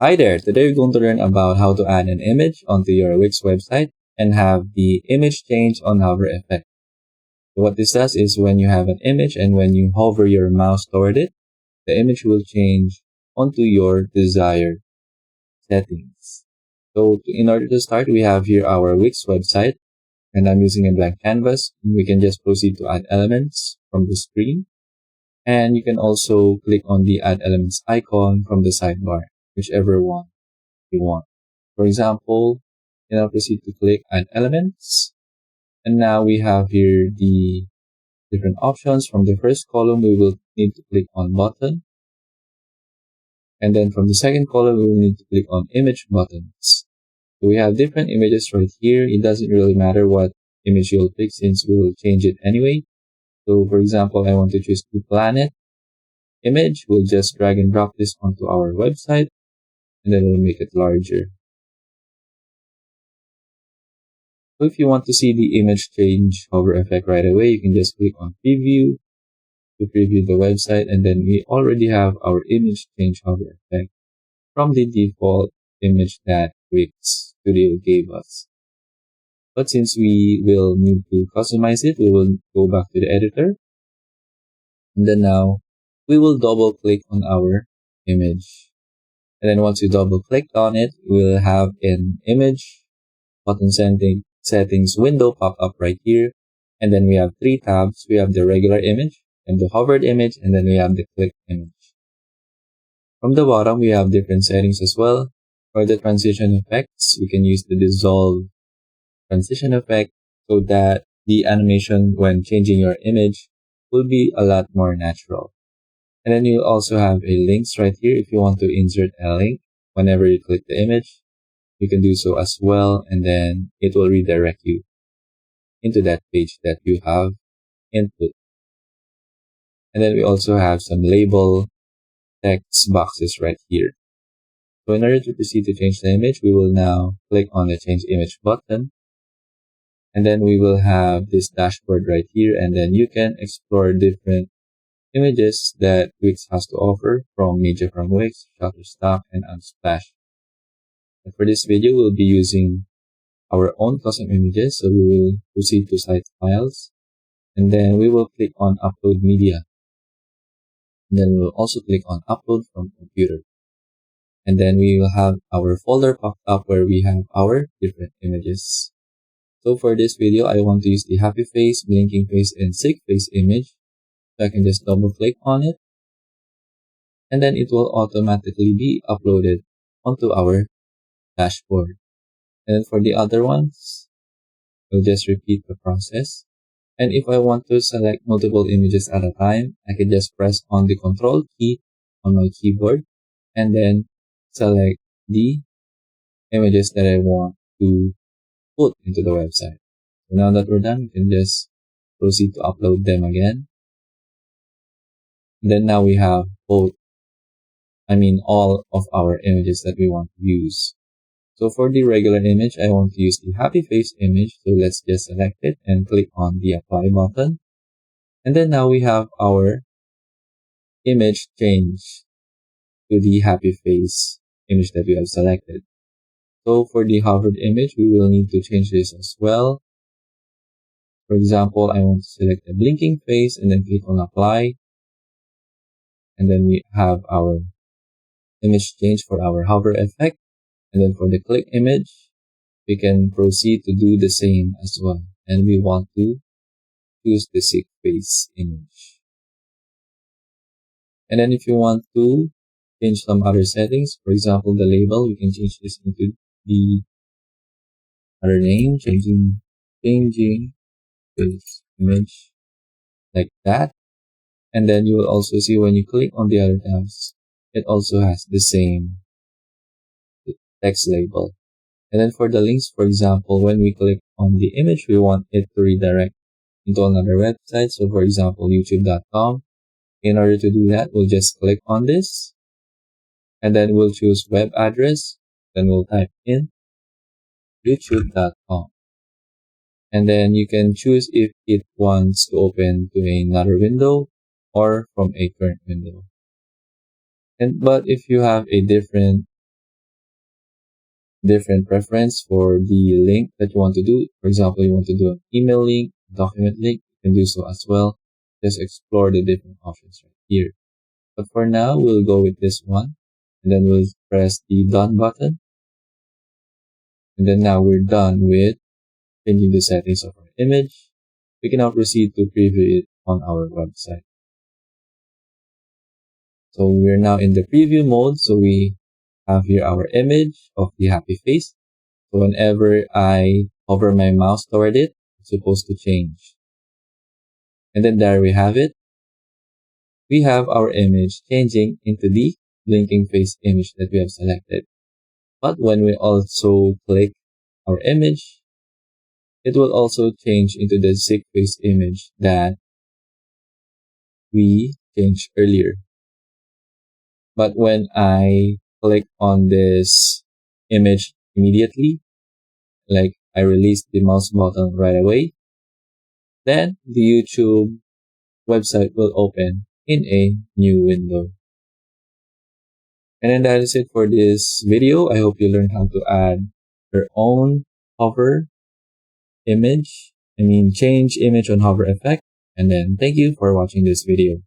Hi there, today we're going to learn about how to add an image onto your Wix website and have the image change on hover effect. So what this does is when you have an image and when you hover your mouse toward it, the image will change onto your desired settings. So in order to start, we have here our Wix website and I'm using a blank canvas. We can just proceed to add elements from the screen. And you can also click on the add elements icon from the sidebar, whichever one you want. For example, I'll proceed to click add elements. And now we have here the different options. From the first column, we will need to click on button. And then from the second column, we will need to click on image buttons. So we have different images right here. It doesn't really matter what image you'll pick since we will change it anyway. So for example, I want to choose the planet image. We'll just drag and drop this onto our website and then we'll make it larger. So if you want to see the image change hover effect right away, you can just click on preview to preview the website, and then we already have our image change hover effect from the default image that Wix Studio gave us. But since we will need to customize it, we will go back to the editor. And then now we will double click on our image. And then once you double click on it, we'll have an image button settings window pop up right here. And then we have three tabs. We have the regular image and the hovered image, and then we have the click image. From the bottom, we have different settings as well. For the transition effects, we can use the dissolve transition effect so that the animation when changing your image will be a lot more natural. And then you also have a links right here. If you want to insert a link whenever you click the image, you can do so as well, and then it will redirect you into that page that you have input. And then we also have some label text boxes right here. So in order to proceed to change the image, we will now click on the change image button. And then we will have this dashboard right here, and then you can explore different images that Wix has to offer from Media from Wix, Shutterstock, and Unsplash. And for this video, we'll be using our own custom images, so we will proceed to Site Files, and then we will click on Upload Media. And then we'll also click on Upload from Computer. And then we will have our folder popped up where we have our different images. So for this video, I want to use the happy face, blinking face, and sick face image. So I can just double click on it. And then it will automatically be uploaded onto our dashboard. And then for the other ones, we'll just repeat the process. And if I want to select multiple images at a time, I can just press on the Control key on my keyboard and then select the images that I want to put into the website. So now that we're done, we can just proceed to upload them again. And then now we have all of our images that we want to use. So for the regular image, I want to use the happy face image. So let's just select it and click on the apply button. And then now we have our image change to the happy face image that we have selected. So for the hovered image, we will need to change this as well. For example, I want to select a blinking face and then click on apply. And then we have our image change for our hover effect. And then for the click image, we can proceed to do the same as well. And we want to choose the sick face image. And then if you want to change some other settings, for example, the label, we can change this into the other name, changing this image like that. And then you will also see when you click on the other tabs, it also has the same text label. And then for the links, for example, when we click on the image, we want it to redirect into another website. So for example, youtube.com. In order to do that, we'll just click on this and then we'll choose web address. Then we'll type in youtube.com. And then you can choose if it wants to open to another window or from a current window. But if you have a different different preference for the link that you want to do. For example, you want to do an email link, document link, you can do so as well. Just explore the different options right here. But for now, we'll go with this one, and then we'll press the done button. And then now we're done with changing the settings of our image. We can now proceed to preview it on our website. So we're now in the preview mode. So we have here our image of the happy face. So whenever I hover my mouse toward it, it's supposed to change. And then there we have it. We have our image changing into the blinking face image that we have selected. But when we also click our image, it will also change into the sick face image that we changed earlier. But when I click on this image immediately, like I release the mouse button right away, then the YouTube website will open in a new window. And then that is it for this video. I hope you learned how to add your own hover change image on hover effect. And then thank you for watching this video.